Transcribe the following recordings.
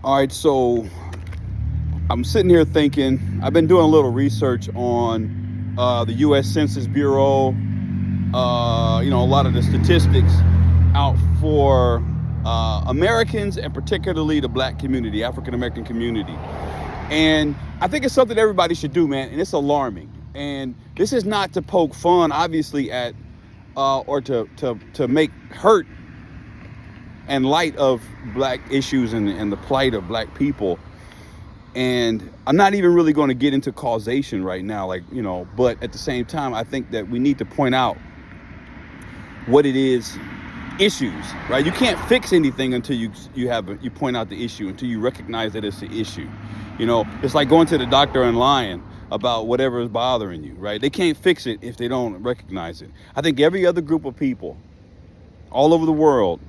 All right, so I'm sitting here thinking, I've been doing a little research on the U.S. Census Bureau, a lot of the statistics out for Americans and particularly the black community, African American community. And I think it's something everybody should do, man, and it's alarming. And this is not to poke fun, obviously, at or to make hurt and light of black issues and the plight of black people. And I'm not even really going to get into causation right now, but at the same time, I think that we need to point out what it is, issues, right? You can't fix anything until you point out the issue, until you recognize that it's an issue. It's like going to the doctor and lying about whatever is bothering you, right? They can't fix it if they don't recognize it. I think every other group of people all over the world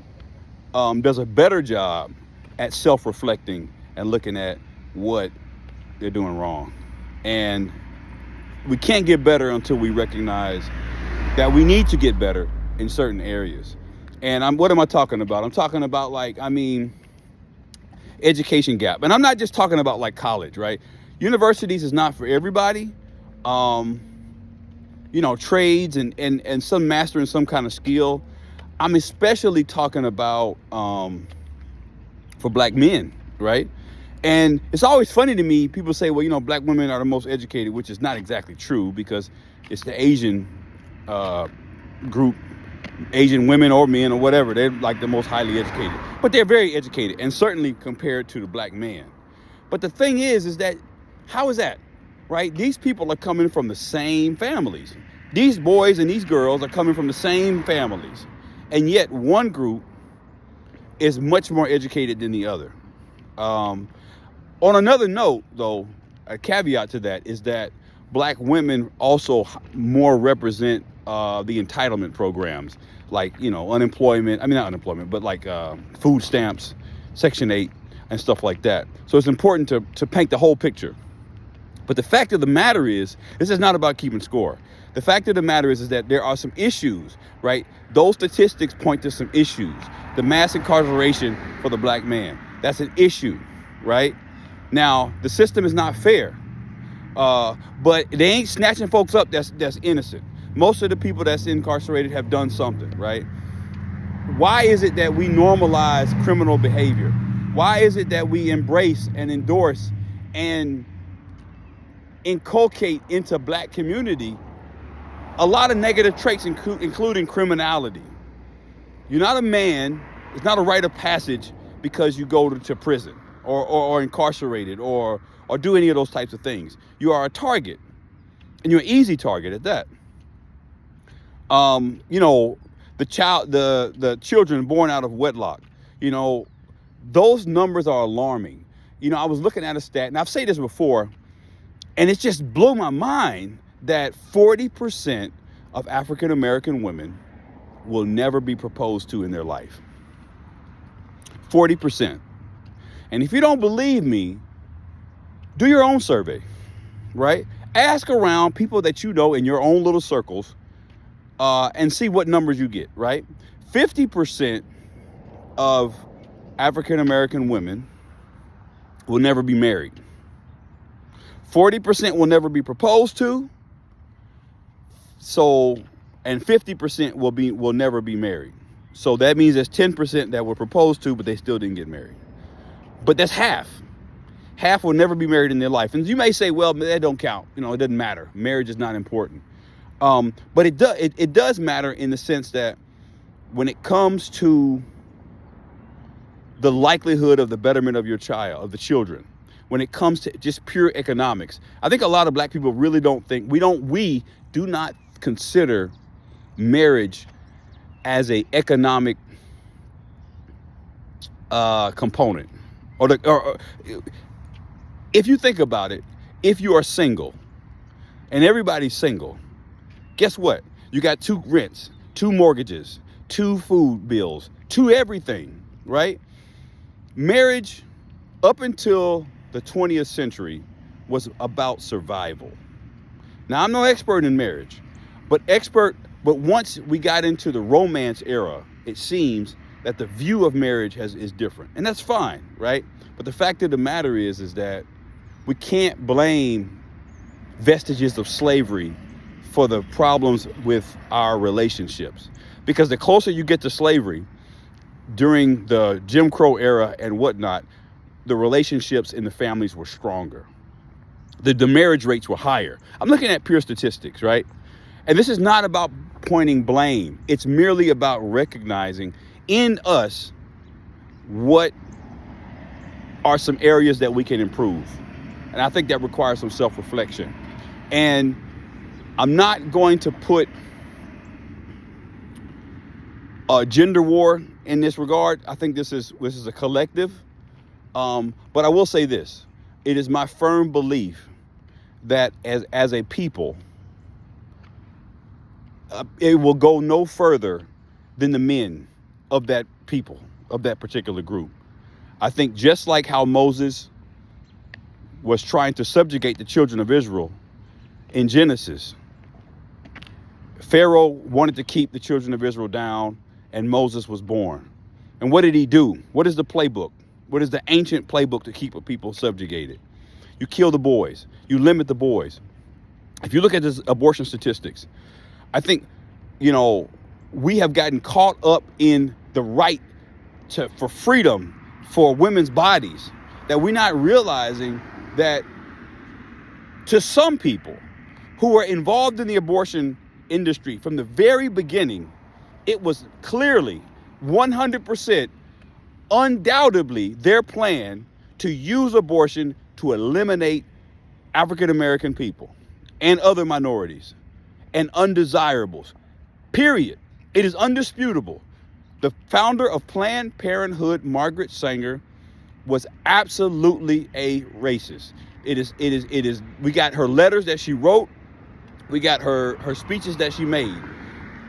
does a better job at self-reflecting and looking at what they're doing wrong. And we can't get better until we recognize that we need to get better in certain areas. And what am I talking about? I'm talking about education gap. And I'm not just talking about like college, right? Universities is not for everybody. Trades and some mastering some kind of skill. I'm especially talking about for black men, right? And it's always funny to me, people say, well, black women are the most educated, which is not exactly true because it's the Asian group, Asian women or men or whatever, they're like the most highly educated. But they're very educated, and certainly compared to the black man. But the thing is that, how is that, right? These people are coming from the same families. These boys and these girls are coming from the same families. And yet one group is much more educated than the other. On another note, though, a caveat to that is that black women also more represent the entitlement programs, like, unemployment. I mean, not unemployment, but like food stamps, Section 8, and stuff like that. So it's important to paint the whole picture. But the fact of the matter is, this is not about keeping score. The fact of the matter is that there are some issues, right? Those statistics point to some issues. The mass incarceration for the black man, that's an issue, right? Now, the system is not fair, but they ain't snatching folks up that's innocent. Most of the people that's incarcerated have done something, right? Why is it that we normalize criminal behavior? Why is it that we embrace and endorse and inculcate into black community a lot of negative traits, including criminality? You're not a man. It's not a rite of passage because you go to prison or incarcerated or do any of those types of things. You are a target, and you're an easy target at that. The children born out of wedlock, those numbers are alarming. I was looking at a stat, and I've said this before, and it just blew my mind that 40% of African American women will never be proposed to in their life. 40%. And if you don't believe me, do your own survey, right? Ask around people that you know in your own little circles and see what numbers you get, right? 50% of African American women will never be married. 40% will never be proposed to. And 50% will never be married. So that means there's 10% that were proposed to, but they still didn't get married. But that's half. Half will never be married in their life. And you may say, well, that don't count. It doesn't matter. Marriage is not important. But it does matter in the sense that when it comes to the likelihood of the betterment of your child, of the children, when it comes to just pure economics, I think a lot of black people really we do not consider marriage as a economic component. Or if you think about it, if you are single, and everybody's single, guess what? You got 2 rents, 2 mortgages, 2 food bills, 2 everything, right? Marriage, up until the 20th century, was about survival. Now, I'm no expert in marriage, but once we got into the romance era, it seems that the view of marriage is different, and that's fine, right? But the fact of the matter is that we can't blame vestiges of slavery for the problems with our relationships, because the closer you get to slavery during the Jim Crow era and whatnot, the relationships in the families were stronger. The marriage rates were higher. I'm looking at pure statistics, right? And this is not about pointing blame. It's merely about recognizing in us what are some areas that we can improve. And I think that requires some self-reflection. And I'm not going to put a gender war in this regard. I think this is a collective. But I will say this. It is my firm belief that as a people, it will go no further than the men of that people, of that particular group. I think just like how Moses was trying to subjugate the children of Israel in Genesis, Pharaoh wanted to keep the children of Israel down, and Moses was born. And what did he do? What is the playbook? What is the ancient playbook to keep a people subjugated? You kill the boys. You limit the boys. If you look at this abortion statistics, I think, we have gotten caught up in the right for freedom for women's bodies, that we're not realizing that to some people who were involved in the abortion industry from the very beginning, it was clearly 100% undoubtedly their plan to use abortion to eliminate African American people and other minorities and undesirables. Period. It is undisputable. The founder of Planned Parenthood, Margaret Sanger, was absolutely a racist. It is. We got her letters that she wrote. We got her speeches that she made.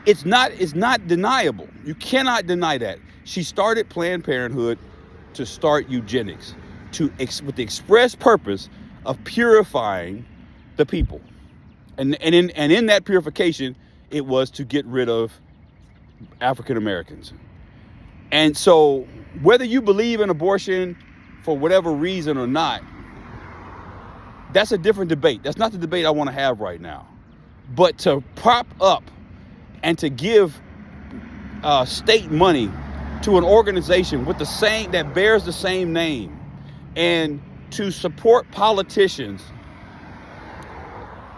It's not deniable. You cannot deny that. She started Planned Parenthood to start eugenics, with the express purpose of purifying the people. And in that purification, it was to get rid of African Americans. And so whether you believe in abortion for whatever reason or not, that's a different debate. That's not the debate I want to have right now. But to prop up and to give state money to an organization with that bears the same name, and to support politicians,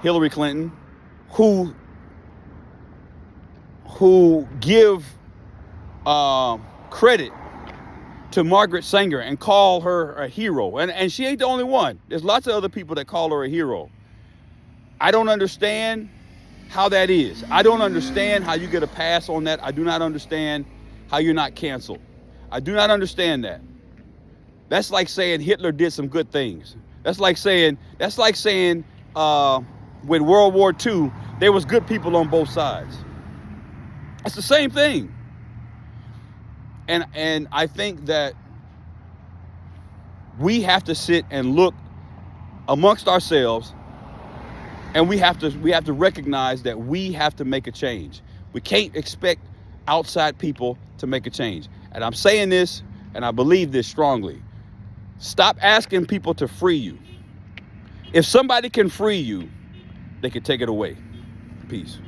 Hillary Clinton, who give credit to Margaret Sanger and call her a hero. And she ain't the only one. There's lots of other people that call her a hero. I don't understand how that is. I don't understand how you get a pass on that. I do not understand how you're not canceled. I do not understand that. That's like saying Hitler did some good things. That's like saying with World War II, there was good people on both sides. It's the same thing. And I think that we have to sit and look amongst ourselves, and we have to recognize that we have to make a change. We can't expect outside people to make a change. And I'm saying this, and I believe this strongly. Stop asking people to free you. If somebody can free you, they can take it away. Peace.